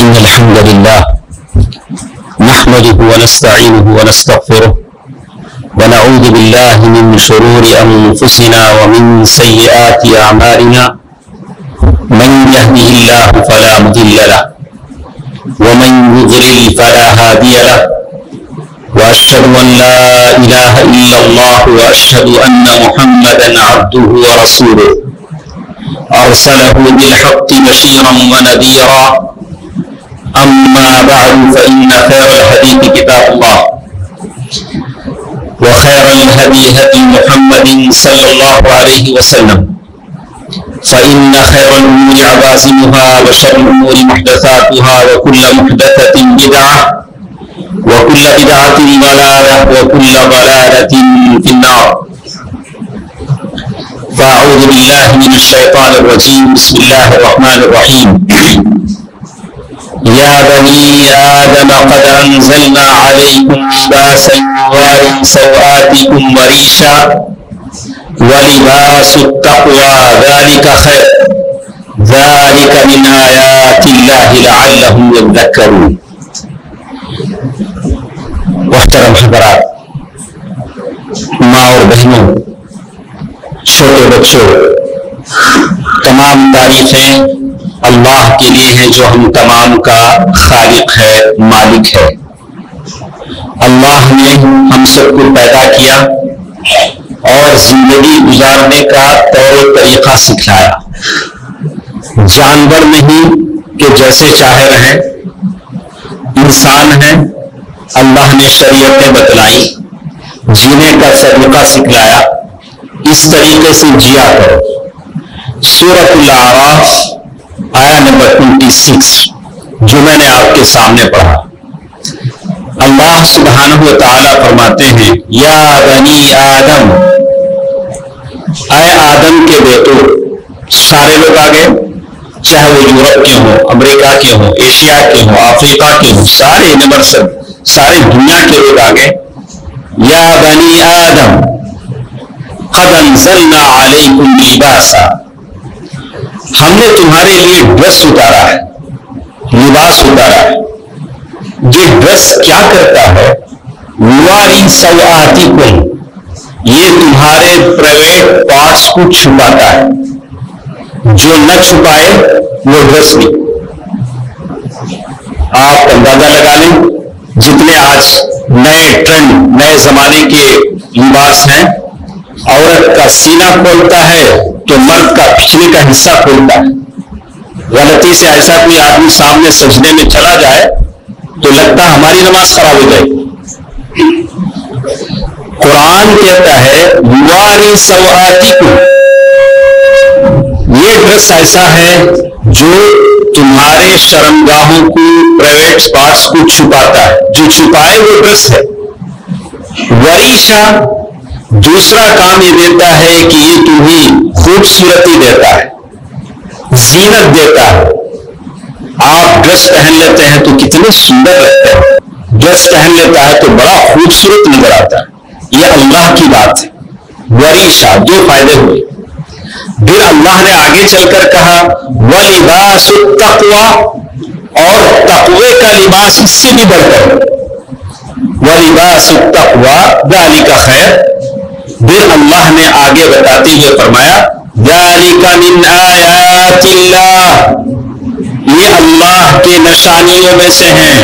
إن الحمد لله نحمده ونستعينه ونستغفره ونعوذ بالله من شرور أنفسنا ومن سيئات أعمالنا من يهده الله فلا مضل له ومن يضلل فلا هادي له وأشهد أن لا إله إلا الله وأشهد أن محمدا عبده ورسوله أرسله بالحق بشيرا ونذيرا أما بعد فإن خير الحديث كتاب الله وخير الهدي هدي محمد صلى الله عليه وسلم فإن خير الأمور عوازمها وشر الأمور محدثاتها وكل محدثة بدعة وكل بدعة ضلالة وكل ضلالة في النار. فأعوذ بالله من الشيطان الرجيم. بسم الله الرحمن الرحيم. يا بني آدم قد أنزلنا عليكم لباسا يواري سوآتكم وريشا ولباس التقوى ذلك خير ذلك من آيات الله لعلهم يذكرون. محترم حضرات، ماں اور بہنوں، چھوٹے بچوں، تمام تعریفیں اللہ کے لیے ہیں جو ہم تمام کا خالق ہے، مالک ہے. اللہ نے ہم سب کو پیدا کیا اور زندگی گزارنے کا طور و طریقہ سکھلایا. جانور نہیں کہ جیسے چاہے رہیں، انسان ہیں، اللہ نے شریعتیں بتلائی، جینے کا طریقہ سکھلایا، اس طریقے سے جیا کرو. سورۃ الاعراف آیا نمبر 26 جو میں نے آپ کے سامنے پڑھا. اللہ سبحانہ و تعالیٰ فرماتے ہیں یا بنی آدم، اے آدم کے بیٹو. سارے لوگ آگے، چاہے وہ یورپ کے ہوں، امریکہ کے ہوں، ایشیا کے ہوں، افریقہ کے ہوں، سارے نمبر سارے دنیا کے لوگ آگے. یا بنی آدم قد انزلنا علیکم لباسا، ہم نے تمہارے لیے ڈریس اتارا ہے، لباس اتارا ہے. یہ ڈریس کیا کرتا ہے؟ یواری سوآتکم، یہ تمہارے پرائیویٹ پارٹس کو چھپاتا ہے. جو نہ چھپائے وہ ڈریس نہیں. آپ اندازہ لگا لیں، جتنے آج نئے ٹرینڈ، نئے زمانے کے لباس ہیں، عورت کا سینہ کھولتا ہے تو مرد کا پچھلے کا حصہ کھولتا ہے. غلطی سے ایسا کوئی آدمی سامنے سجدے میں چلا جائے تو لگتا ہے ہماری نماز خراب ہو جائے گی. قرآن کہتا ہے یواری سوآتکم، یہ ڈریس ایسا ہے جو تمہارے شرمگاہوں کو، پرائیویٹ پارٹس کو چھپاتا ہے. جو چھپائے وہ ڈریس ہے. وریشا، دوسرا کام یہ دیتا ہے کہ یہ تمہیں خوبصورتی دیتا ہے، زینت دیتا ہے. آپ ڈریس پہن لیتے ہیں تو کتنے سندر لگتے ہیں، ڈریس پہن لیتا ہے تو بڑا خوبصورت نظر آتا ہے. یہ اللہ کی بات ہے. وریشا، دو فائدے ہوئے. پھر اللہ نے آگے چل کر کہا وَلِبَاسُ التَّقْوَى، اور تقوی کا لباس اس سے بھی بڑھ کر وَلِبَاسُ التَّقْوَى ذَلِكَ خَيْرٌ. پھر اللہ نے آگے بتاتے ہوئے فرمایا ذَلِكَ مِنْ آيَاتِ اللَّهِ، یہ اللہ کے نشانیوں میں سے ہیں.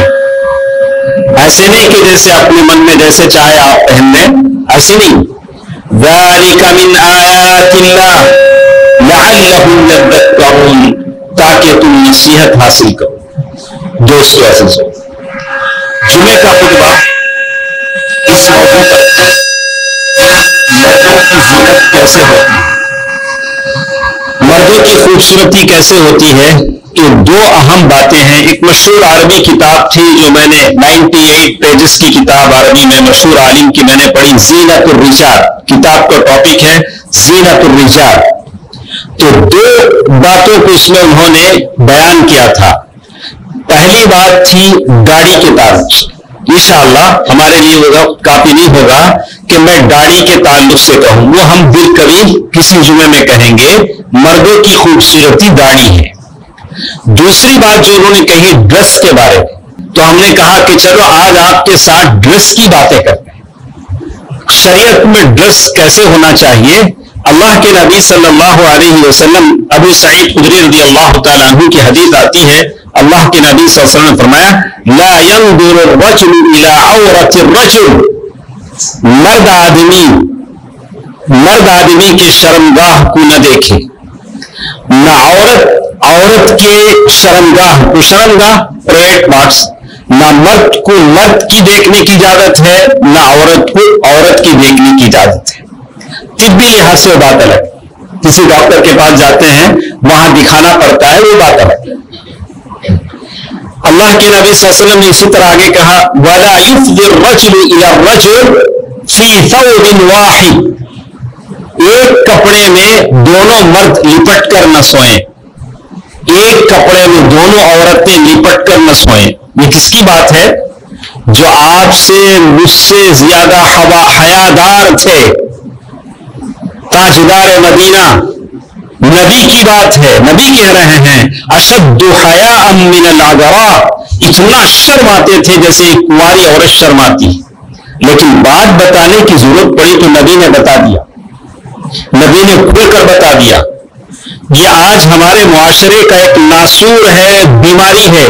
ایسے نہیں کہ جیسے اپنے من میں جیسے چاہے آپ پہن لیں، ایسے نہیں. ذَلِكَ مِنْ آيَاتِ اللَّهِ لَعَلَّهُمْ يَذَّكَّرُونَ، تاکہ تم نصیحت حاصل کرو. دوستو عزیزو، جمعے کا خطبہ اس موضوع پر مردوں کی زینت کیسے ہوتی ہے، مردوں کی خوبصورتی کیسے ہوتی ہے. تو دو اہم باتیں ہیں. ایک مشہور عربی کتاب تھی جو میں نے 98 پیجز کی کتاب عربی میں مشہور عالم کی میں نے پڑھی، زینت الرجال. کتاب کا ٹاپک ہے زینت الرجال. تو دو باتوں کو اس میں انہوں نے بیان کیا تھا. پہلی بات تھی داڑھی کے تعلق سے. انشاءاللہ ہمارے لیے وقت کافی نہیں ہوگا کہ میں داڑھی کے تعلق سے کہوں، وہ ہم بالقریب کسی جمعے میں کہیں گے. مردوں کی خوبصورتی داڑھی ہے. دوسری بات جو انہوں نے کہی ڈریس کے بارے میں، تو ہم نے کہا کہ چلو آج آپ کے ساتھ ڈریس کی باتیں کرتے ہیں. شریعت میں ڈریس کیسے ہونا چاہیے. اللہ کے نبی صلی اللہ علیہ وسلم، ابو سعید خدری رضی اللہ تعالیٰ عنہ کی حدیث آتی ہے، اللہ کے نبی صلی اللہ علیہ وسلم نے فرمایا لا ينظر الرجل الى عورت الرجل، مرد آدمی کے شرمگاہ کو نہ دیکھے، نہ عورت کے شرمگاہ کو، شرمگاہ پریویٹ پارٹس، نہ مرد کو مرد کی دیکھنے کی اجازت ہے، نہ عورت کو عورت کی دیکھنے کی اجازت ہے. طبی لحاظ سے وہ بات الگ، کسی ڈاکٹر کے پاس جاتے ہیں وہاں دکھانا پڑتا ہے، وہ بات الگ. اللہ کے نبی صلی اللہ علیہ وسلم نے اسی طرح آگے کہا وَلَا يُفْضِي الرَّجُلُ إِلَى الرَّجُلِ فِي ثَوْبٍ وَاحِدٍ، ایک کپڑے میں دونوں مرد لپٹ کر نہ سوئیں، ایک کپڑے میں دونوں عورتیں لپٹ کر نہ سوئیں. یہ کس کی بات ہے؟ جو آپ سے مجھ سے زیادہ حیادار تھے، تاجدار مدینہ، نبی کی بات ہے. نبی کہہ رہے ہیں اشد حیاء من العذراء، اتنا شرم آتے تھے جیسے ایک کنواری عورت شرم آتی. لیکن بات بتانے کی ضرورت پڑی تو نبی نے بتا دیا، نبی نے کھل کر بتا دیا. یہ آج ہمارے معاشرے کا ایک ناسور ہے، بیماری ہے.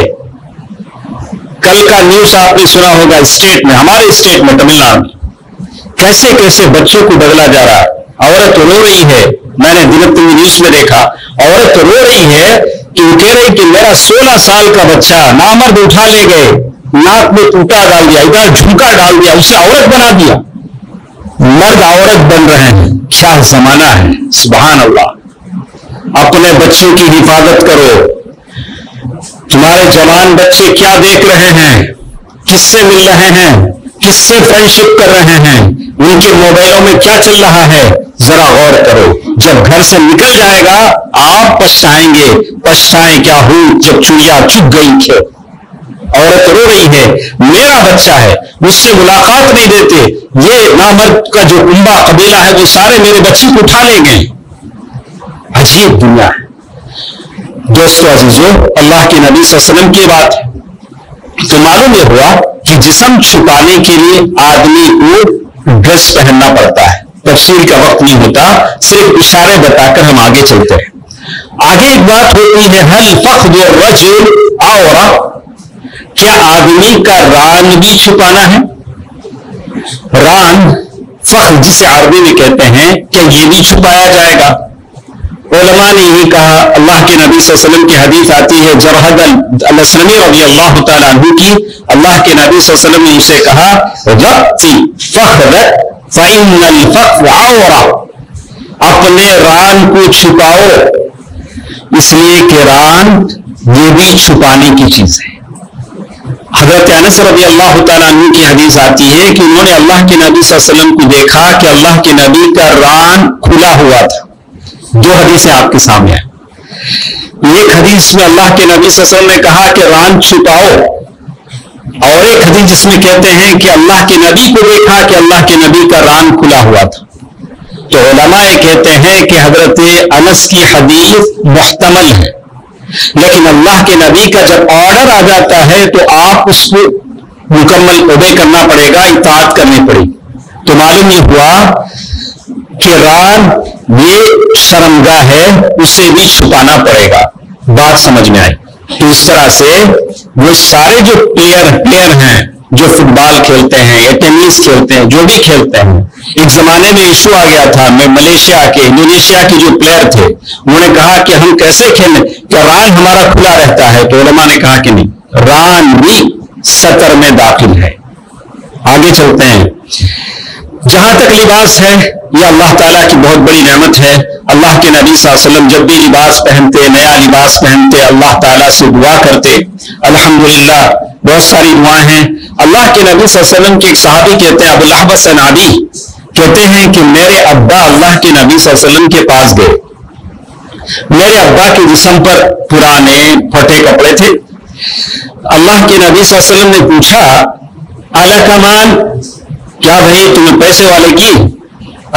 کل کا نیوز آپ نے سنا ہوگا اسٹیٹ میں، ہمارے اسٹیٹ میں تمل ناڈو میں کیسے کیسے بچوں کو بدلا جا رہا ہے. عورت رو رہی ہے، میں نے دن نیوز میں دیکھا، عورت رو رہی ہے کہ وہ کہہ رہی کہ میرا 16 سال کا بچہ نامرد اٹھا لے گئے، ناک میں ٹوٹا ڈال دیا، ادھر جھمکا ڈال دیا، اسے عورت بنا دیا. مرد عورت بن رہے ہیں. کیا زمانہ ہے، سبحان اللہ. اپنے بچوں کی حفاظت کرو. تمہارے جوان بچے کیا دیکھ رہے ہیں، کس سے مل رہے ہیں، کس سے فرینڈشپ کر رہے ہیں، ان کے موبائلوں میں کیا چل رہا ہے، ذرا غور کرو. جب گھر سے نکل جائے گا آپ پچھتائیں گے. پچھتائیں کیا ہوں جب چڑیا چگ گئی کھیت. عورت رو رہی ہے میرا بچہ ہے، مجھ سے ملاقات نہیں دیتے، یہ نامرد کا جو کنبا قبیلہ ہے وہ سارے میرے بچے کو اٹھا لے گئے. عجیب دنیا ہے. دوستو عزیزو، اللہ کے نبی صلی اللہ علیہ وسلم کی بات ہے تو معلوم یہ ہوا کہ جسم چھپانے کے لیے آدمی کو ڈریس پہننا پڑتا ہے. تفصیل کا وقت نہیں ہوتا، صرف اشارے بتا کر ہم آگے چلتے ہیں. آگے ایک بات ہوتی ہے هل فخذ الرجل عورة، کیا آدمی کا ران بھی چھپانا ہے؟ ران، فخذ جسے عربی میں کہتے ہیں، کیا یہ بھی چھپایا جائے گا؟ علماء نے یہی کہا. اللہ کے نبی صلی اللہ علیہ وسلم کی حدیث آتی ہے جرحد الاسلمی رضی اللہ تعالیٰ عنہ کی. اللہ کے نبی صلی اللہ علیہ وسلم نے اسے کہا غطی فخذک فإن الفخذ عورة، اپنے ران کو چھپاؤ، اس لیے کہ ران یہ بھی چھپانے کی چیز ہے. حضرت انس رضی اللہ تعالیٰ عنہ کی حدیث آتی ہے کہ انہوں نے اللہ کے نبی صلی اللہ علیہ وسلم کو دیکھا کہ اللہ کے نبی کا ران کھلا ہوا تھا. دو حدیثیں آپ کے سامنے ہیں. ایک حدیث میں اللہ کے نبی صلی اللہ علیہ وسلم نے کہا کہ ران چھپاؤ، اور ایک حدیث جس میں کہتے ہیں کہ اللہ کے نبی کو دیکھا کہ اللہ کے نبی کا ران کھلا ہوا تھا. تو علماء کہتے ہیں کہ حضرت انس کی حدیث محتمل ہے، لیکن اللہ کے نبی کا جب آرڈر آ جاتا ہے تو آپ اس کو مکمل اوبے کرنا پڑے گا، اطاعت کرنی پڑے گی. تو معلوم یہ ہوا کہ ران یہ شرمگاہ ہے، اسے بھی چھپانا پڑے گا. بات سمجھ میں آئی. تو اس طرح سے وہ سارے جو پلیئر ہیں جو فٹ بال کھیلتے ہیں یا ٹینس کھیلتے ہیں، جو بھی کھیلتے ہیں، ایک زمانے میں ایشو آ گیا تھا، میں ملیشیا کے انڈونیشیا کے جو پلیئر تھے انہوں نے کہا کہ ہم کیسے کھیلیں، کہ ران ہمارا کھلا رہتا ہے. تو علماء نے کہا کہ نہیں، ران بھی سطر میں داخل ہے. آگے چلتے ہیں. جہاں تک لباس ہے یہ اللہ تعالیٰ کی بہت بڑی نعمت ہے. اللہ کے نبی صلی اللہ علیہ وسلم جب بھی لباس پہنتے، نیا لباس پہنتے، اللہ تعالیٰ سے دعا کرتے. الحمدللہ بہت ساری دعائیں ہیں. اللہ کے نبی صلی اللہ علیہ وسلم کے ایک صحابی کہتے ہیں، ابو الاحوص العنابی کہتے ہیں کہ میرے ابا اللہ کے نبی صلی اللہ علیہ وسلم کے پاس گئے. میرے ابا کے جسم پر پرانے پھٹے کپڑے تھے. اللہ کے نبی صلی اللہ علیہ وسلم نے پوچھا الکمان، کیا بھائی تمہیں پیسے والے کی؟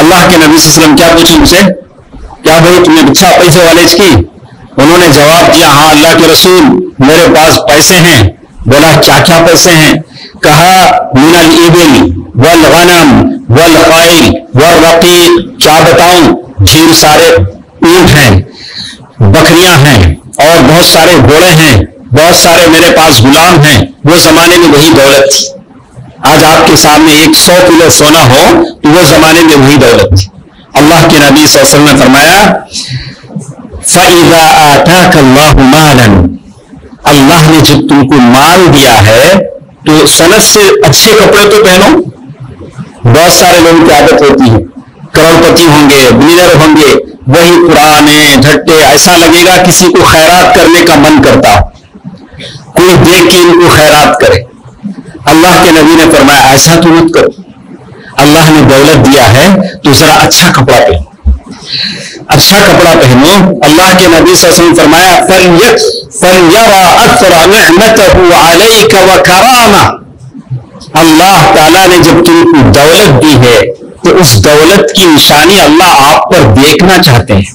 اللہ کے نبی صلی اللہ علیہ وسلم کیا پوچھیں مجھ سے، کیا بھائی تمہیں اچھا پیسے والے کی؟ انہوں نے جواب دیا ہاں اللہ کے رسول میرے پاس پیسے ہیں. بولا کیا کیا پیسے ہیں؟ کہا من الابل والغنم والخیل والرقیق. کیا بتاؤں، ڈھیر سارے اونٹ ہیں، بکریاں ہیں اور بہت سارے گھوڑے ہیں، بہت سارے میرے پاس غلام ہیں. وہ زمانے میں وہی دولت تھی. آج آپ کے سامنے 100 کلو سونا ہو تو وہ زمانے میں وہی دولت تھی. اللہ کے نبی صلی اللہ علیہ وسلم نے فرمایا فَإِذَا آتَاكَ اللَّهُ مَالًا، اللہ نے جب تم کو مال دیا ہے تو صنعت سے اچھے کپڑے تو پہنو. بہت سارے لوگوں کی عادت ہوتی ہے، کروڑ پتی ہوں گے، بلینئر ہوں گے، وہی پرانے ڈھٹے، ایسا لگے گا کسی کو خیرات کرنے کا من کرتا، کوئی دیکھ کے ان کو خیرات کرے. اللہ کے نبی نے فرمایا ایسا تو مت کرو. اللہ نے دولت دیا ہے تو ذرا اچھا کپڑا پہنو، اچھا کپڑا پہنو. اللہ کے نبی صلی اللہ علیہ وسلم فرمایا فَلْيَرَى أَثْرَ نِعْمَتَهُ عَلَيْكَ وَكَرَامَهُ. اللہ تعالیٰ نے جب تم کو دولت دی ہے تو اس دولت کی نشانی اللہ آپ پر دیکھنا چاہتے ہیں.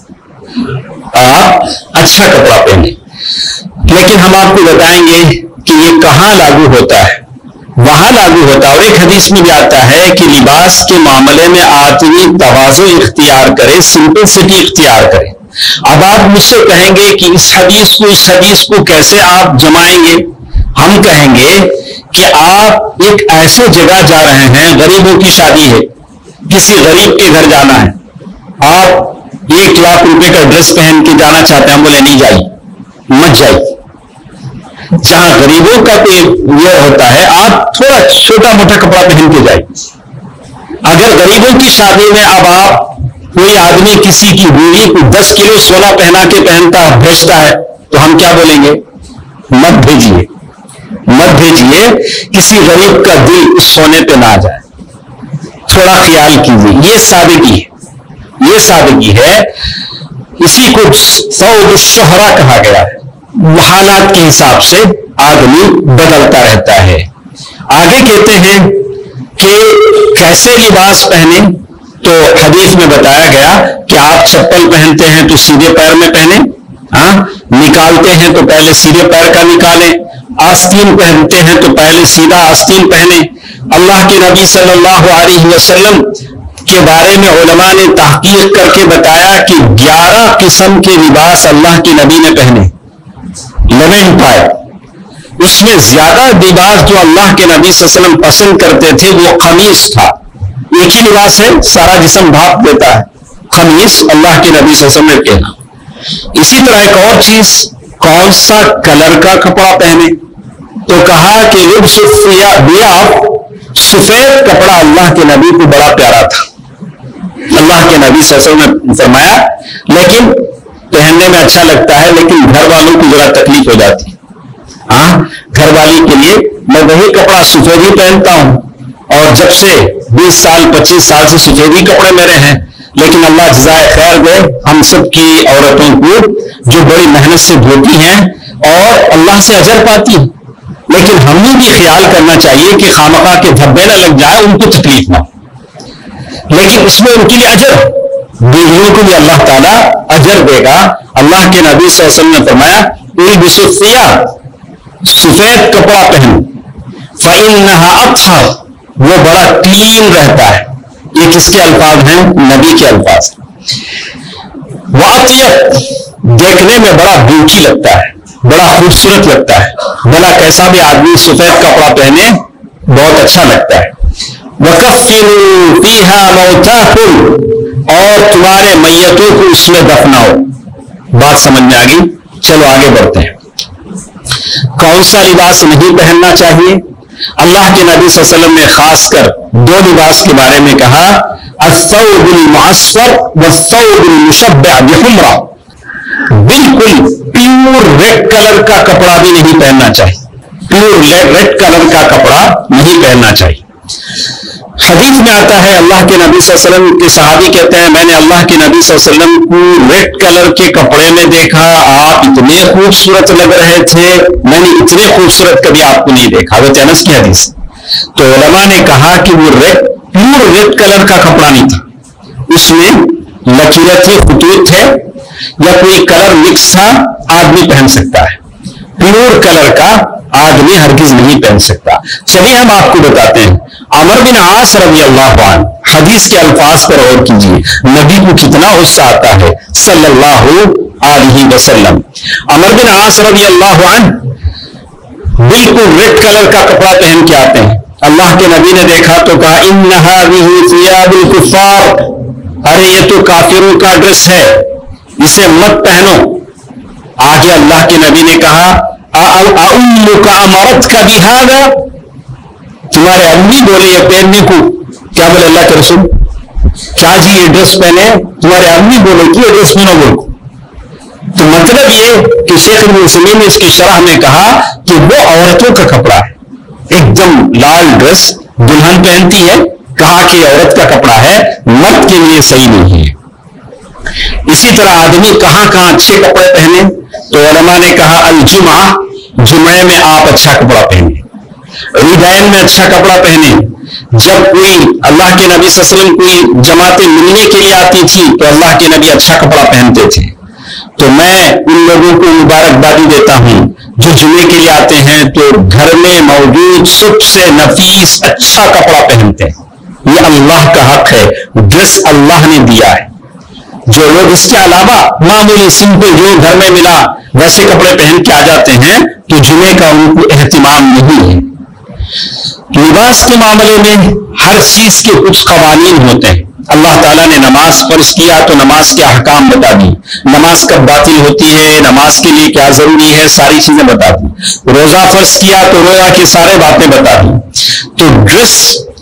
آپ اچھا کپڑا پہنیں. لیکن ہم آپ کو بتائیں گے کہ یہ کہاں لاگو ہوتا ہے. وہاں لاگو ہوتا ہے. اور ایک حدیث میں بھی آتا ہے کہ لباس کے معاملے میں آدمی تواضع اختیار کرے، سمپلسٹی اختیار کرے. اب آپ مجھ سے کہیں گے کہ اس حدیث کو کیسے آپ جمائیں گے؟ ہم کہیں گے کہ آپ ایک ایسے جگہ جا رہے ہیں، غریبوں کی شادی ہے، کسی غریب کے گھر جانا ہے، آپ 1 لاکھ روپے کا ڈریس پہن کے جانا چاہتے ہیں. ہم بولے نہیں جائیے، مت جائیے. جہاں غریبوں کا کوئی یہ ہوتا ہے آپ تھوڑا چھوٹا موٹا کپڑا پہن کے جائیے. اگر غریبوں کی شادی میں اب آپ کوئی آدمی کسی کی بیوی کو 10 کلو سونا پہنا کے بھیجتا ہے تو ہم کیا بولیں گے؟ مت بھیجیے، مت بھیجیے. کسی غریب کا دل اس سونے پہ نہ آ جائے. تھوڑا خیال کیجیے. یہ سادگی ہے، یہ سادگی ہے. اسی کو ثوب الشہرا کہا گیا ہے. حالات کے حساب سے آدمی بدلتا رہتا ہے. آگے کہتے ہیں کہ کیسے لباس پہنے، تو حدیث میں بتایا گیا کہ آپ چپل پہنتے ہیں تو سیدھے پیر میں پہنیں، نکالتے ہیں تو پہلے سیدھے پیر کا نکالیں، آستین پہنتے ہیں تو پہلے سیدھا آستین پہنیں. اللہ کے نبی صلی اللہ علیہ وسلم کے بارے میں علماء نے تحقیق کر کے بتایا کہ 11 قسم کے لباس اللہ کے نبی نے پہنے. 11 اس میں زیادہ لباس جو اللہ کے نبی صلی اللہ علیہ وسلم پسند کرتے تھے وہ قمیص تھا. ایک ہی لباس ہے، سارا جسم ڈھانپ دیتا ہے. قمیص اللہ کے نبی صلی اللہ علیہ وسلم نے کہنا. اسی طرح ایک اور چیز، کون سا کلر کا کپڑا پہنے، تو کہا کہ لبس الثیاب، سفید کپڑا اللہ کے نبی کو بڑا پیارا تھا. اللہ کے نبی صلی اللہ علیہ وسلم نے فرمایا لیکن پہننے میں اچھا لگتا ہے لیکن گھر والوں کو ذرا تکلیف ہو جاتی ہے. گھر والی کے لیے میں وہی کپڑا سفید ہی پہنتا ہوں اور جب سے 20 سال 25 سال سے سفید ہی کپڑے میرے ہیں. لیکن اللہ جزائے خیر دے ہم سب کی عورتوں کو جو بڑی محنت سے دھوتی ہیں اور اللہ سے اجر پاتی ہیں. لیکن ہمیں بھی خیال کرنا چاہیے کہ خامخواہ کے دھبے نہ لگ جائے، ان کو تکلیف نہ ہو، لیکن اس میں ان کے لیے اجر، بیویوں کو بھی اللہ تعالیٰ اجر دے گا. اللہ کے نبی صلی اللہ علیہ وسلم نے فرمایا البس الثیاب، سفید کپڑا پہنو، فإنها أطهر، وہ بڑا کلین رہتا ہے. یہ کس کے الفاظ ہیں؟ نبی کے الفاظ. وأطيب، دیکھنے میں بڑا بیوٹی لگتا ہے، بڑا خوبصورت لگتا ہے. بھلا کیسا بھی آدمی سفید کپڑا پہنے بہت اچھا لگتا ہے. وَكَفِّنُوا فِيهَا مَوْتَاكُمْ، اور تمہارے میتوں کو اس میں دفناؤ. بات سمجھ میں آ گئی؟ چلو آگے بڑھتے ہیں. کون سا لباس نہیں پہننا چاہیے؟ اللہ کے نبی صلی اللہ علیہ وسلم نے خاص کر 2 لباس کے بارے میں کہا، الثوب المعصفر والثوب المشبع بحمرہ. بالکل پیور ریڈ کلر کا کپڑا بھی نہیں پہننا چاہیے. پیور ریڈ کلر کا کپڑا نہیں پہننا چاہیے. حدیث میں آتا ہے اللہ کے نبی صلی اللہ علیہ وسلم کے صحابی کہتے ہیں میں نے اللہ کے نبی صلی اللہ علیہ وسلم کو ریڈ کلر کے کپڑے میں دیکھا، آپ اتنے خوبصورت لگ رہے تھے، میں نے اتنے خوبصورت کبھی آپ کو نہیں دیکھا. حضرت انس کی حدیث. تو علماء نے کہا کہ وہ پیور ریڈ کلر کا کپڑا نہیں تھا، اس میں لکیریں تھی، خطوط تھے یا کوئی کلر مکس تھا آدمی پہن سکتا ہے, پیور کلر کا آدمی ہرگز نہیں پہن سکتا. چلیے ہم آپ کو بتاتے ہیں. عمر بن عاص رضی اللہ عنہ, حدیث کے الفاظ پر غور کیجیے, نبی کو کتنا غصہ آتا ہے صلی اللہ علیہ وسلم. عمر بن عاص رضی اللہ عنہ بالکل ریڈ کلر کا کپڑا پہن کے آتے ہیں. اللہ کے نبی نے دیکھا تو کہا ان هذه ثياب الكفار, ارے یہ تو کافروں کا ڈریس ہے, اسے مت پہنو. آگے اللہ کے نبی نے کہا اؤمک امرتک بهذا, تمہارے امی بولے یہ پہننے کو. کیا بولے اللہ کے رسول, کیا جی یہ ڈریس پہنے, تمہارے امی بولے کہ یہ ڈریس پہنو بول کو. تو مطلب یہ کہ شیخ ابن عثیمین نے اس کی شرح میں کہا کہ وہ عورتوں کا کپڑا ہے, ایک دم لال ڈریس دلہن پہنتی ہے, کہا کہ عورت کا کپڑا ہے, مرد کے لیے صحیح نہیں ہے. اسی طرح آدمی کہاں کہاں اچھے کپڑے پہنے, تو علماء نے کہا الجمعہ, جمعے میں آپ اچھا کپڑا پہنے, عیدین میں اچھا کپڑا پہنے. جب کوئی اللہ کے نبی صلی اللہ علیہ وسلم کوئی جماعتیں ملنے کے لیے آتی تھی تو اللہ کے نبی اچھا کپڑا پہنتے تھے. تو میں ان لوگوں کو مبارکبادی دیتا ہوں جو جمعے کے لیے آتے ہیں تو گھر میں موجود سب سے نفیس اچھا کپڑا پہنتے ہیں. یہ اللہ کا حق ہے, ڈریس اللہ نے دیا ہے. جو لوگ اس کے علاوہ معمولی سمپل جو گھر میں ملا ویسے کپڑے پہن کے آ جاتے ہیں تو جمعے کا ان کو اہتمام نہیں ہے. لباس کے معاملے میں ہر چیز کے کچھ قوانین ہوتے ہیں. اللہ تعالیٰ نے نماز فرض کیا تو نماز کے احکام بتا دی, نماز کب باطل ہوتی ہے, نماز کے لیے کیا ضروری ہے, ساری چیزیں بتا دی. روزہ فرض کیا تو روزہ کی سارے باتیں بتا دی. تو ڈریس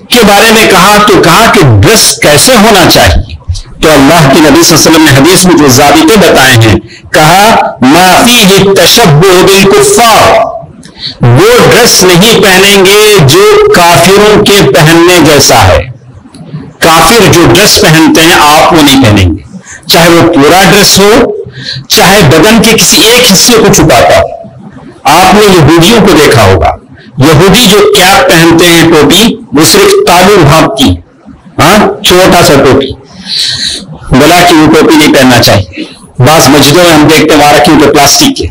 کے بارے میں کہا تو کہا کہ ڈریس کیسے ہونا چاہیے, تو اللہ کے نبی صلی اللہ علیہ وسلم نے حدیث میں جو ضابطے بتائے ہیں کہا ما فیہ التشبہ بالکفار, وہ ڈریس نہیں پہنیں گے جو کافروں کے پہننے جیسا ہے. کافر جو ڈریس پہنتے ہیں آپ وہ نہیں پہنیں گے, چاہے وہ پورا ڈریس ہو, چاہے بدن کے کسی ایک حصے کو چھپاتا ہو. آپ نے یہودیوں کو دیکھا ہوگا, یہودی جو کیپ پہنتے ہیں ٹوپی, وہ صرف تالو بھانپ کی, ہاں چھوٹا سا ٹوپی, بلا کہ وہ ٹوپی نہیں پہننا چاہیے. بعض مسجدوں میں ہم دیکھتے ہیں وہاں کیونکہ پلاسٹک کے,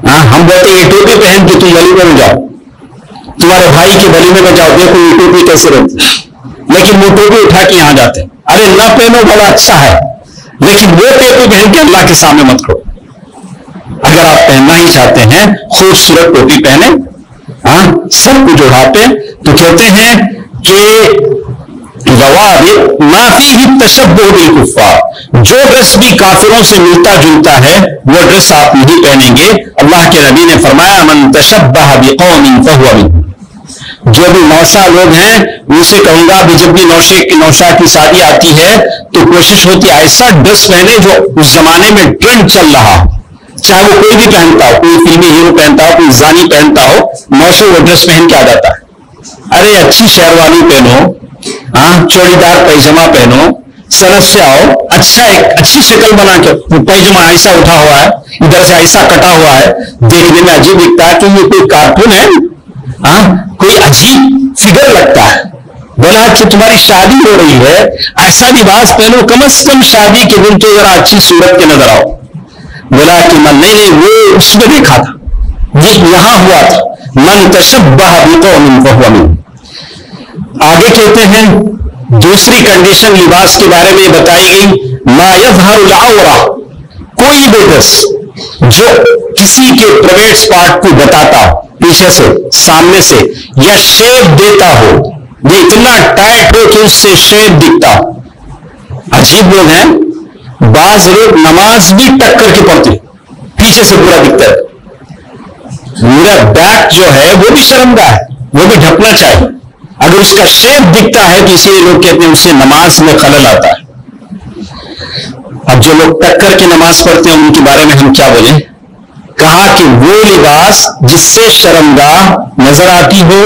ہاں ہم بولتے ہیں یہ ٹوپی پہن کے تم ولیمے میں جاؤ, تمہارے بھائی کے ولیمے میں جاؤ, دیکھو یہ ٹوپی کیسے رہتی, لیکن وہ ٹوپی اٹھا کے یہاں جاتے ہیں. ارے نہ پہنو بڑا اچھا ہے, لیکن وہ ٹوپی پہن کے اللہ کے سامنے مت کرو. اگر آپ پہننا ہی چاہتے ہیں خوبصورت ٹوپی پہنے, ہاں سب کچھ اڑاتے, تو کہتے ہیں کہ روابط ما فیہ التشبہ بالکفار, جو ڈریس بھی کافروں سے ملتا جلتا ہے وہ ڈریس آپ نہیں پہنیں گے. اللہ کے نبی نے فرمایا من تشبہ بقوم فہو منہم, جو بھی نوشا لوگ ہیں ان سے کہوں گا بھی جب بھی نوشا کی شادی آتی ہے تو کوشش ہوتی ہے ایسا ڈریس پہنے جو اس زمانے میں ٹرینڈ چل رہا ہو, چاہے وہ کوئی بھی پہنتا ہو, کوئی فلمی ہیرو پہنتا ہو, کوئی زانی پہنتا ہو, نوشے وہ ڈریس پہن کے آ جاتا ہے. ارے اچھی شیروانی پہنو, ہاں چوڑی دار پیجامہ پہنو, سرف سے آؤ, اچھا ایک اچھی شکل بنا کے, پیجامہ ایسا اٹھا ہوا ہے, ادھر سے ایسا کٹا ہوا ہے, دیکھنے میں عجیب دکھتا ہے کہ یہ کوئی کارٹون ہے, ہاں کوئی عجیب فگر لگتا ہے. بولا کہ تمہاری شادی ہو رہی ہے, ایسا لباس پہنو, کم از کم شادی کے دن تو ذرا اچھی صورت کے نظر آؤ. بولا کہ من نہیں, وہ اس میں دیکھا تھا, یہ یہاں ہوا تھا, من تشبہ بقوم فہو منہم. آگے کہتے ہیں دوسری کنڈیشن لباس کے بارے میں بتائی گئی, ما یظہر العورہ, کوئی بھی ڈریس جو کسی کے پرائیویٹ پارٹ کو بتاتا ہو, پیچھے سے, سامنے سے, یا شیپ دیتا ہو, یہ اتنا ٹائٹ ہو کہ اس سے شیپ دکھتا ہو. عجیب لوگ ہیں, بعض لوگ نماز بھی ٹک کر کے پڑھتے, پیچھے سے پورا دکھتا ہے. میرا بیک جو ہے وہ بھی شرمگاہ ہے, وہ بھی ڈھکنا چاہیے. اگر اس کا شیپ دکھتا ہے تو اسی لیے لوگ کہتے ہیں اس سے نماز میں خلل آتا ہے. اب جو لوگ ٹک کر کے نماز پڑھتے ہیں ان کے بارے میں ہم کیا بولیں؟ کہا کہ وہ لباس جس سے شرمگاہ نظر آتی ہو,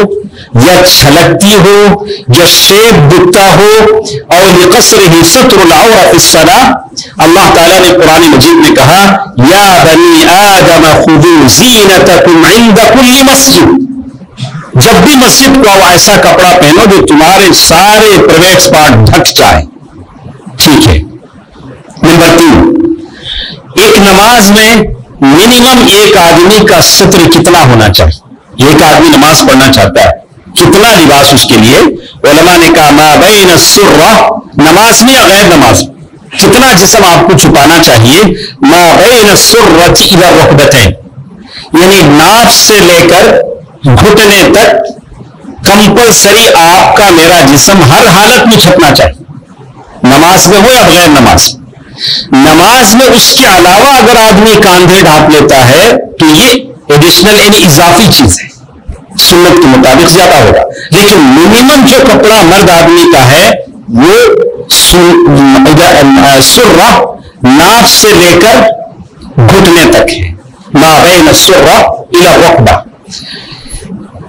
یا چھلکتی ہو, یا شیپ دکھتا ہو, اور لقصرہ ستر العورہ فی الصلاۃ. اللہ تعالیٰ نے قرآن مجید میں کہا یا بنی آدم خذوا زینتکم عند کل مسجد, جب بھی مسجد کو آؤ ایسا کپڑا پہنو جو تمہارے سارے پرائیویٹ پارٹ ڈھک جائے. ٹھیک ہے. نمبر 3, ایک نماز میں منیمم ایک آدمی کا ستر کتنا ہونا چاہیے؟ ایک آدمی نماز پڑھنا چاہتا ہے، کتنا لباس اس کے لیے؟ علماء نے کہا ما بین السرہ، نماز میں یا غیر نماز میں کتنا جسم آپ کو چھپانا چاہیے؟ ما بین السرۃ الی الرکبتین، یعنی ناف سے لے کر گھٹنے تک کمپلسری آپ کا میرا جسم ہر حالت میں چھپنا چاہیے، نماز میں ہو یا بغیر نماز۔ نماز میں اس کے علاوہ اگر آدمی کاندھے ڈھانپ لیتا ہے تو یہ ایڈیشنل یعنی اضافی چیز ہے، سنت کے مطابق زیادہ ہوگا، لیکن منیمم جو کپڑا مرد آدمی کا ہے وہ سرہ ناف سے لے کر گھٹنے تک ہے، ما بین السرہ الی الرکبہ۔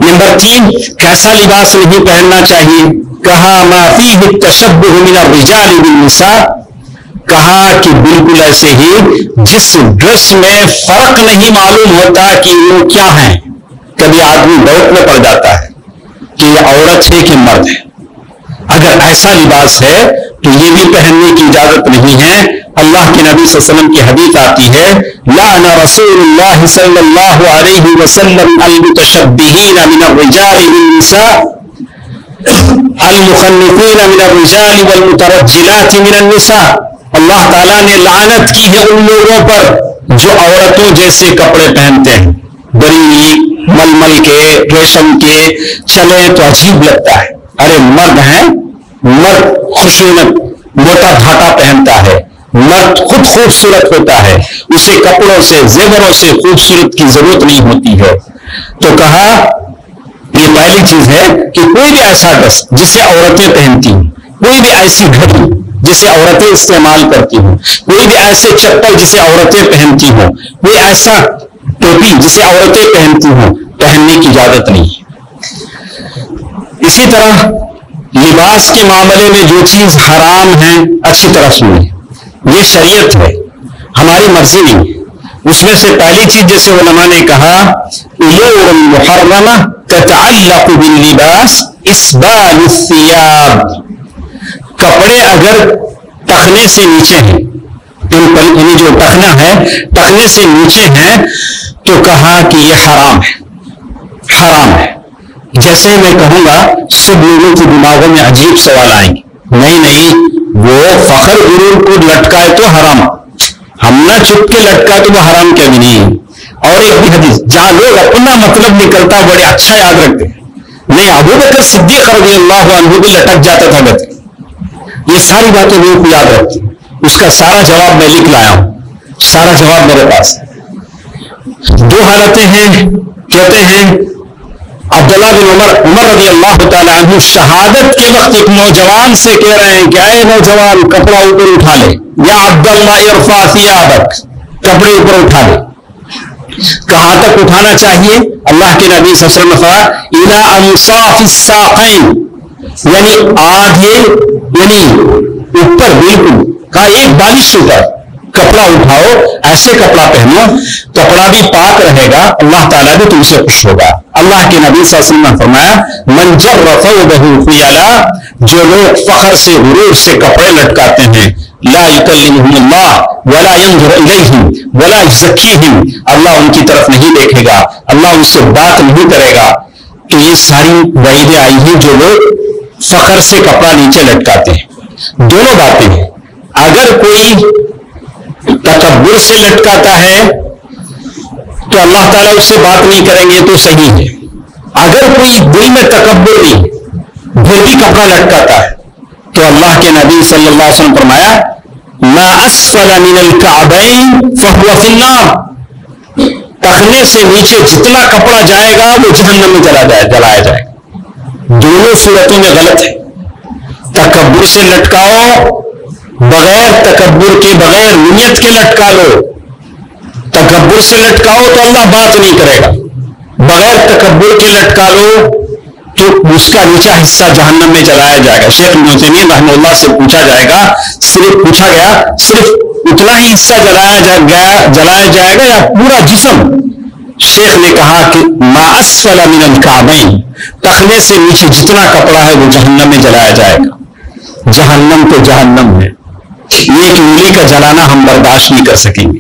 نمبر 3، کیسا لباس نہیں پہننا چاہیے؟ کہا ما فیہ التشبہ من الرجال بالنساء، کہا کہ بالکل ایسے ہی جس ڈریس میں فرق نہیں معلوم ہوتا کہ وہ کیا ہیں، کبھی آدمی ڈاؤٹ میں پڑ جاتا ہے کہ یہ عورت ہے کہ مرد ہے، اگر ایسا لباس ہے تو یہ بھی پہننے کی اجازت نہیں ہے۔ اللہ کے نبی صلی اللہ علیہ وسلم کی حدیث آتی ہے لعن رسول اللہ صلی اللہ علیہ وسلم المتشبہین من الرجال بالنساء المخنثین من الرجال والمترجلات من النساء، اللہ تعالیٰ نے لعنت کی ہے ان لوگوں پر جو عورتوں جیسے کپڑے پہنتے ہیں، بریلی ململ کے ریشم کے چلے تو عجیب لگتا ہے، ارے مرد ہیں، مرد خوشنط موٹا گھاٹا پہنتا ہے، مرد خود خوبصورت ہوتا ہے، اسے کپڑوں سے زیوروں سے خوبصورت کی ضرورت نہیں ہوتی ہے۔ تو کہا یہ پہلی چیز ہے کہ کوئی بھی ایسا ڈریس جسے عورتیں پہنتی ہوں، کوئی بھی ایسی گھڑی جسے عورتیں استعمال کرتی ہوں، کوئی بھی ایسے چپل جسے عورتیں پہنتی ہوں، کوئی ایسا ٹوپی جسے عورتیں پہنتی ہوں، پہننے کی اجازت نہیں ہے۔ اسی طرح لباس کے معاملے میں جو چیز حرام ہے اچھی طرح سنیں، یہ شریعت ہے، ہماری مرضی نہیں ہے۔ اس میں سے پہلی چیز جیسے علماء نے کہا امور محرمہ تتعلق باللباس اسبال الثياب، کپڑے اگر ٹخنے سے نیچے ہیں، یعنی جو ٹخنا ہے ٹخنے سے نیچے ہیں، تو کہا کہ یہ حرام ہے، حرام ہے۔ جیسے میں کہوں گا سب لوگوں کے دماغوں میں عجیب سوال آئیں گے، نہیں وہ فخر غرور کو لٹکائے تو حرام، ہم نہ چھپ کے لٹکائے تو وہ حرام کیا بھی نہیں ہے۔ اور ایک بھی حدیث جہاں لوگ اپنا مطلب نکلتا بڑے اچھا یاد رکھتے ہیں، نہیں ابو بکر صدیق رضی اللہ عنہ بھی لٹک جاتا تھا گتے، یہ ساری باتیں لوگوں کو یاد رکھتی، اس کا سارا جواب میں لکھ لایا ہوں، سارا جواب میرے پاس ہے۔ 2 حالتیں ہیں، کہتے ہیں عبداللہ بن عمر رضی اللہ تعالیٰ عنہ شہادت کے وقت ایک نوجوان سے کہہ رہے ہیں کہ اے نوجوان کپڑا اوپر اٹھا لے، یا عبداللہ ارفع ثیابک، کپڑے اوپر اٹھا لے۔ کہاں تک اٹھانا چاہیے؟ اللہ کے نبی صلی اللہ علیہ وسلم نے فرمایا الی انصاف الساقین، یعنی آدھے، یعنی اوپر بالکل، کہا ایک بالش سے اوپر کپڑا اٹھاؤ، ایسے کپڑا پہنو، کپڑا بھی پاک رہے گا، اللہ تعالیٰ بھی تم سے خوش ہوگا۔ اللہ کے نبی صلی اللہ علیہ وسلم نے فرمایا من جر ثوبہ خیلا، جو لوگ فخر سے غرور سے کپڑے لٹکاتے ہیں، لا یکلمہم اللہ ولا ینظر الیہم ولا یزکیہم، اللہ ان کی طرف نہیں دیکھے گا، اللہ ان سے بات نہیں کرے گا۔ تو یہ ساری وعیدیں آئی ہیں جو لوگ فخر سے کپڑا نیچے لٹکاتے ہیں۔ دونوں باتیں ہیں، اگر کوئی تکبر سے لٹکاتا ہے تو اللہ تعالیٰ اس سے بات نہیں کریں گے تو صحیح ہے، اگر کوئی دل میں تکبر نہیں پھر بھی کپڑا لٹکاتا ہے تو اللہ کے نبی صلی اللہ علیہ وسلم فرمایا ما اسفل من الکعبین فہو فی النار، ٹخنے سے نیچے جتنا کپڑا جائے گا وہ جہنم میں جلایا جائے گا۔ دونوں صورتوں میں غلط ہے، تکبر سے لٹکاؤ، بغیر تکبر کے بغیر نیت کے لٹکا لو، تکبر سے لٹکاؤ تو اللہ بات نہیں کرے گا، بغیر تکبر کے لٹکا لو تو اس کا نیچا حصہ جہنم میں جلایا جائے گا۔ شیخ ابن عثیمین رحمہ اللہ سے پوچھا گیا صرف اتنا ہی حصہ جلایا جائے گا یا پورا جسم؟ شیخ نے کہا کہ ما اسفل من الکعبین، ٹخنے سے نیچے جتنا کپڑا ہے وہ جہنم میں جلایا جائے گا۔ جہنم تو جہنم ہے، ایک انگلی کا جلانا ہم برداشت نہیں کر سکیں گے،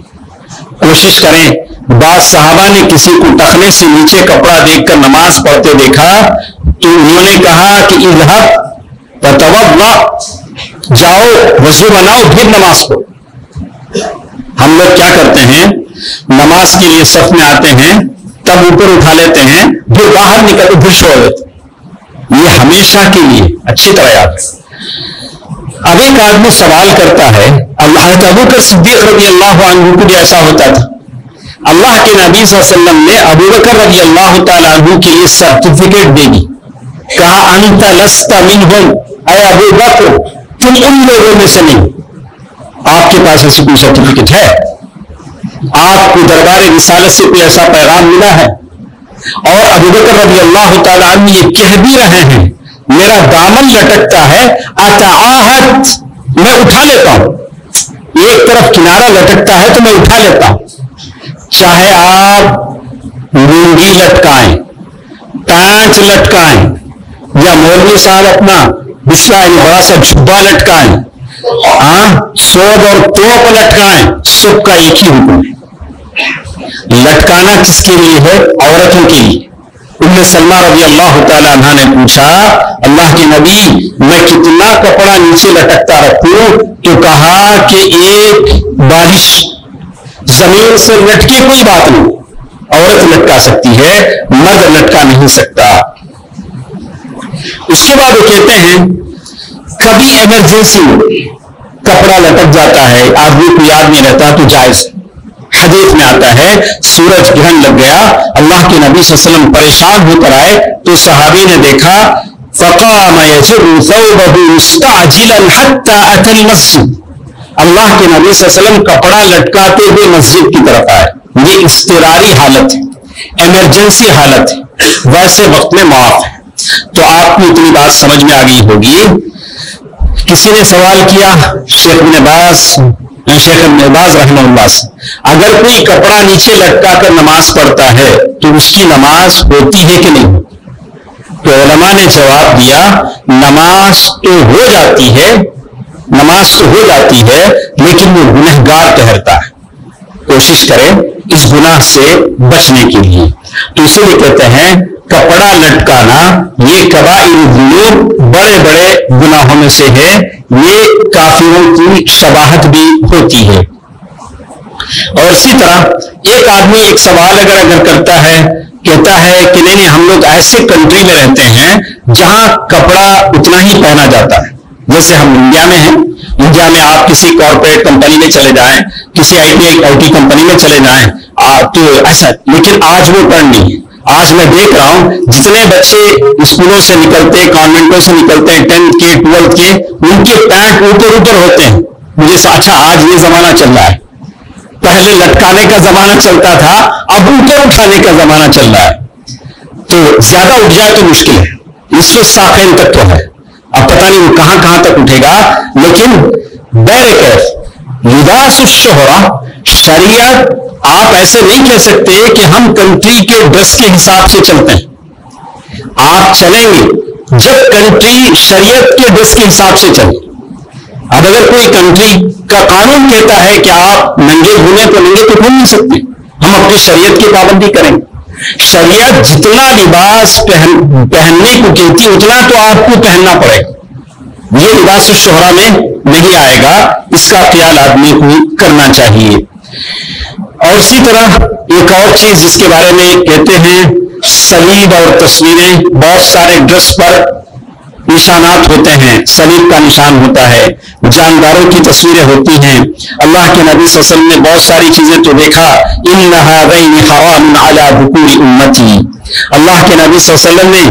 کوشش کریں. بعض صحابہ نے کسی کو ٹخنے سے نیچے کپڑا دیکھ کر نماز پڑھتے دیکھا تو انہوں نے کہا کہ اذهب فتوضا، جاؤ وضو بناؤ پھر نماز پڑھو. ہم لوگ کیا کرتے ہیں، نماز کے لیے صف میں آتے ہیں تب اوپر اٹھا لیتے ہیں پھر باہر نکل پھر چھوڑ دیتے. یہ ہمیشہ کے لیے اچھی طرح یاد ہے. اب ایک آدمی سوال کرتا ہے، حضرت ابوبکر صدیق رضی اللہ عنہ کو بھی ایسا ہوتا تھا. اللہ کے نبی صلی اللہ علیہ وسلم نے ابوبکر رضی اللہ تعالیٰ عنہ کے لیے سرٹیفکیٹ دے دی. کہا انت لست منہم، اے ابوبکر تم ان لوگوں میں سے نہیں. آپ کے پاس ایسی کوئی سرٹیفکیٹ ہے؟ آپ کو دربار رسالت سے کوئی ایسا پیغام ملا ہے؟ اور ابوبکر رضی اللہ تعالیٰ عنہ یہ کہہ بھی رہے ہیں میرا دامن لٹکتا ہے، اتعاہد، میں اٹھا لیتا ہوں. ایک طرف کنارہ لٹکتا ہے تو میں اٹھا لیتا ہوں. چاہے آپ لنگی لٹکائیں، پینٹ لٹکائیں، یا مولوی صاحب اپنا بسوا بڑا سا جھبا لٹکائیں، سود اور توپ لٹکائیں، سب کا ایک ہی حکم ہے. لٹکانا کس کے لیے ہے؟ عورتوں کے لیے. ام سلمہ رضی اللہ تعالیٰ عنہ نے پوچھا اللہ کے نبی میں کتنا کپڑا نیچے لٹکتا رکھوں؟ تو کہا کہ ایک بارش زمین سے لٹکے کوئی بات نہیں، عورت لٹکا سکتی ہے، مرد لٹکا نہیں سکتا. اس کے بعد وہ کہتے ہیں کبھی ایمرجنسی کپڑا لٹک جاتا ہے، آدمی کو یاد نہیں رہتا تو جائز. حدیث میں آتا ہے سورج گرہن لگ گیا، اللہ کے نبی صلی اللہ علیہ وسلم پریشان ہو کر آئے تو صحابی نے دیکھا فقام يجر ثوبه مستعجلا حتى اتى المسجد. اللہ کے نبی صلی اللہ علیہ وسلم کپڑا لٹکاتے ہوئے مسجد کی طرف آئے. یہ اضطراری حالت ہے، ایمرجنسی حالت ہے، ویسے وقت میں معاف ہے. تو آپ کو اتنی بات سمجھ میں آ گئی ہوگی. کسی نے سوال کیا شیخ ابن باز رحمہ اللہ سے، اگر کوئی کپڑا نیچے لٹکا کر نماز پڑھتا ہے تو اس کی نماز ہوتی ہے کہ نہیں؟ تو علماء نے جواب دیا نماز تو ہو جاتی ہے، نماز تو ہو جاتی ہے لیکن وہ گنہگار ٹھہرتا ہے. کوشش کریں اس گناہ سے بچنے کے لیے. تو اسی لیے کہتے ہیں کپڑا لٹکانا یہ کبائر الذنوب، بڑے بڑے گناہوں میں سے ہے. یہ کافروں کی شباہت بھی ہوتی ہے. اور اسی طرح ایک آدمی ایک سوال اگر کرتا ہے، کہتا ہے کہ نہیں ہم لوگ ایسے کنٹری میں رہتے ہیں جہاں کپڑا اتنا ہی پہنا جاتا ہے. جیسے ہم انڈیا میں ہیں، انڈیا میں آپ کسی کارپوریٹ کمپنی میں چلے جائیں، کسی آئی ٹی کمپنی میں چلے جائیں تو ایسا. لیکن آج وہ ٹرن نہیں ہے. آج میں دیکھ رہا ہوں جتنے بچے اسکولوں سے نکلتے، کانوینٹوں سے نکلتے ہیں 10th کے 12th کے، ان کے پینٹ اوپر ہوتے ہیں. مجھے اچھا آج یہ زمانہ چل رہا ہے. پہلے لٹکانے کا زمانہ چلتا تھا، اب اوپر اٹھانے کا زمانہ چل رہا ہے. تو زیادہ اٹھ جائے تو مشکل ہے. اس کے ساخین تک تو ہے، اب پتہ نہیں وہ کہاں کہاں تک اٹھے گا. لیکن بہرکیف لباس الشہرہ، شریعت آپ ایسے نہیں کہہ سکتے کہ ہم کنٹری کے ڈریس کے حساب سے چلتے ہیں. آپ چلیں گے جب کنٹری شریعت کے ڈریس کے حساب سے چلے. اب اگر کوئی کنٹری کا قانون کہتا ہے کہ آپ ننگے گھومیں تو ننگے تو گھوم نہیں سکتے، ہم اپنی شریعت کی پابندی کریں. شریعت جتنا لباس پہننے کو کہتی اتنا تو آپ کو پہننا پڑے گا. یہ لباس الشہرہ میں نہیں آئے گا. اس کا خیال آدمی کو کرنا چاہیے. اور اسی طرح ایک اور چیز جس کے بارے میں کہتے ہیں صلیب اور تصویریں. بہت سارے ڈریس پر نشانات ہوتے ہیں، صلیب کا نشان ہوتا ہے، جانداروں کی تصویریں ہوتی ہیں. اللہ کے نبی صلی اللہ علیہ وسلم نے بہت ساری چیزیں تو دیکھا. ان هذین حرام علی ذکور امتی. اللہ کے نبی صلی اللہ علیہ وسلم نے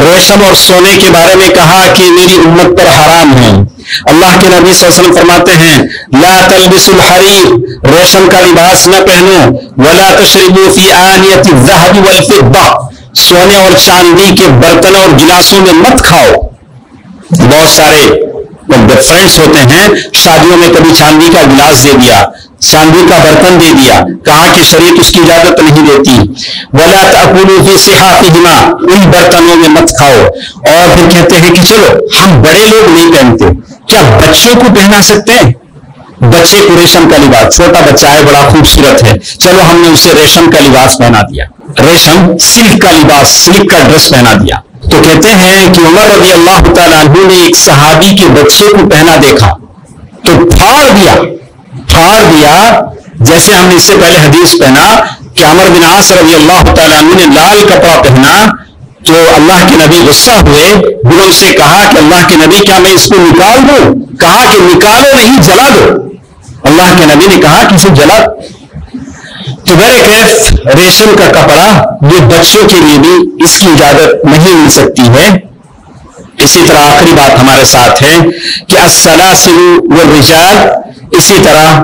ریشم اور سونے کے بارے میں کہا کہ میری امت پر حرام ہے. اللہ کے نبی صلی اللہ علیہ وسلم فرماتے ہیں لا تلبسوا الحریر، ریشم کا لباس نہ پہنو. ولا تشربوا فی آنیۃ الذهب والفضہ، سونے اور چاندی کے برتن اور گلاسوں میں مت کھاؤ. بہت سارے فرینڈس ہوتے ہیں شادیوں میں کبھی چاندی کا گلاس دے دیا، چاندی کا برتن دے دیا، کہا کہ شریعت اس کی اجازت نہیں دیتی. ولا تأکلوا فی صحافہما، ان برتنوں میں مت کھاؤ. اور پھر کہتے ہیں کہ چلو ہم بڑے لوگ نہیں پہنتے، کیا بچوں کو پہنا سکتے ہیں؟ بچے کو ریشم کا لباس، چھوٹا بچہ ہے بڑا خوبصورت ہے، چلو ہم نے اسے ریشم کا لباس پہنا دیا، ریشم سلک کا لباس، سلک کا ڈریس پہنا دیا. تو کہتے ہیں کہ عمر رضی اللہ تعالیٰ عنہ نے ایک صحابی کے بچے کو پہنا دیکھا تو پھاڑ دیا. جیسے ہم نے اس سے پہلے حدیث پہنا کہ عمر بن عاص رضی اللہ تعالیٰ عنہ نے لال کپڑا پہنا تو اللہ کے نبی غصہ ہوئے، انہوں سے کہا کہ اللہ کے نبی کیا میں اس کو نکال دوں؟ کہا کہ نکالو نہیں، جلا دو. اللہ کے نبی نے کہا کہ اسے جلا دو. تو بہرکیف ریشم کا کپڑا یہ بچوں کے لیے بھی اس کی اجازت نہیں مل سکتی ہے. اسی طرح آخری بات ہمارے ساتھ ہے کہ السلاسل والرجال، اسی طرح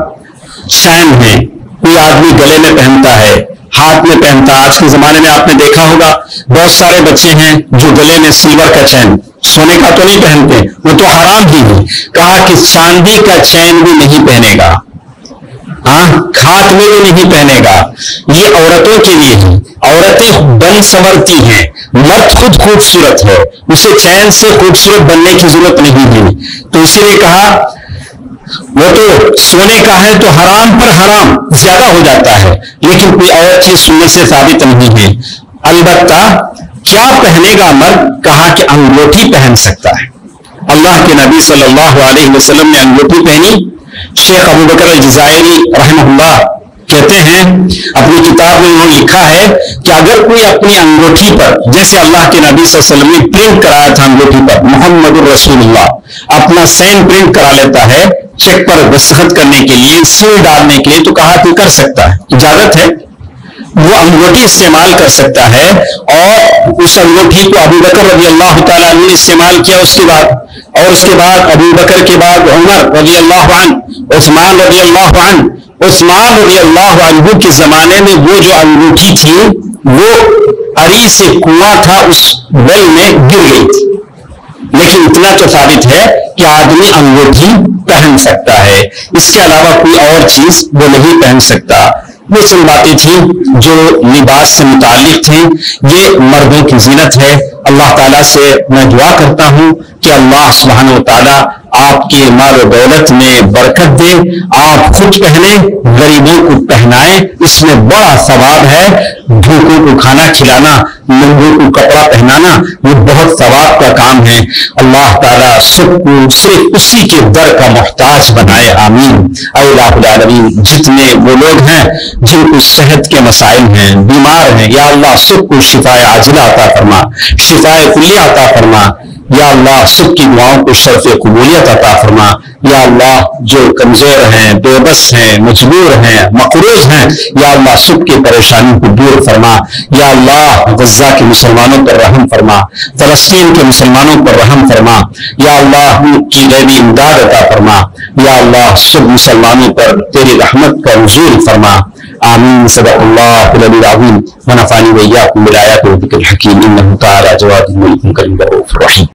چین ہے، کوئی آدمی گلے میں پہنتا ہے، ہاتھ میں پہنتا. آج کے زمانے میں آپ نے دیکھا ہوگا بہت سارے بچے ہیں جو گلے میں سلور کا چین، سونے کا تو نہیں پہنتے، وہ تو حرام ہی ہے. کہا کہ چاندی کا چین بھی نہیں پہنے گا، ہاتھ میں بھی نہیں پہنے گا. یہ عورتوں کے لیے ہے، عورتیں بن سنورتی ہیں، مرد خود خوبصورت ہے، اسے چین سے خوبصورت بننے کی ضرورت نہیں ہے. تو اسی لیے کہا وہ تو سونے کا ہے تو حرام پر حرام زیادہ ہو جاتا ہے، لیکن کوئی اور چیز سنت سے ثابت نہیں ہے. البتہ کیا پہنے گا مرد؟ کہا کہ انگوٹھی پہن سکتا ہے. اللہ کے نبی صلی اللہ علیہ وسلم نے انگوٹھی پہنی. شیخ ابو بکر الجزائری رحمہ اللہ کہتے ہیں اپنی کتاب میں انہوں نے لکھا ہے کہ اگر کوئی اپنی انگوٹھی پر، جیسے اللہ کے نبی صلی اللہ علیہ وسلم نے پرنٹ کرایا تھا انگوٹھی پر محمد الرسول اللہ، اپنا سین پرنٹ کرا لیتا ہے چیک پر دستخط کرنے کے لیے، سیل ڈالنے کے لیے، تو کہا کہ کر سکتا ہے، اجازت ہے، وہ انگوٹھی استعمال کر سکتا ہے. اور اس انگوٹھی کو ابو بکر رضی اللہ تعالیٰ عنہ نے استعمال کیا اس کے بعد، اور اس کے بعد ابو بکر کے بعد عمر رضی اللہ عنہ، عثمان رضی اللہ عنہ. عثمان رضی اللہ عنہ کے زمانے میں وہ جو انگوٹھی تھی وہ اری سے کنواں تھا، اس بل میں گر گئی تھی. لیکن اتنا تو ثابت ہے کہ آدمی انگوٹھی پہن سکتا ہے، اس کے علاوہ کوئی اور چیز وہ نہیں پہن سکتا. یہ چند باتیں تھیں جو لباس سے متعلق تھیں. یہ مردوں کی زینت ہے. اللہ تعالیٰ سے میں دعا کرتا ہوں کہ اللہ سبحانہ و تعالیٰ آپ کے مال و دولت میں برکت دے، آپ خود پہنیں، غریبوں کو پہنائیں، اس میں بڑا ثواب ہے. بھوکوں کو کھانا کھلانا، ننگوں کو کپڑا پہنانا، یہ بہت ثواب کا کام ہے. اللہ تعالیٰ سب کو صرف اسی کے در کا محتاج بنائے، آمین. اے الہ العالمین، جتنے وہ لوگ ہیں جن کو صحت کے مسائل ہیں، بیمار ہیں، یا اللہ سب کو شفاء عاجلہ عطا فرما، شفاء کلیہ عطا فرما. یا اللہ سب کی دعاؤں کو شرف قبولیت عطا فرما. یا اللہ جو کمزور ہیں، بے بس ہیں، مجبور ہیں، مقروض ہیں، یا اللہ سب کی پریشانیوں کو دور فرما. یا اللہ غزہ کے مسلمانوں پر رحم فرما، فلسطین کے مسلمانوں پر رحم فرما. یا اللہ ان کی غیبی امداد عطا فرما. یا اللہ سب مسلمانوں پر تیری رحمت کا نزول فرما. آمین. صدق اللہ العلی العظیم. ونفعني وإياكم بالآيات والذكر الحكيم. إنه تعالى جواد ملك كريم رؤوف رحيم.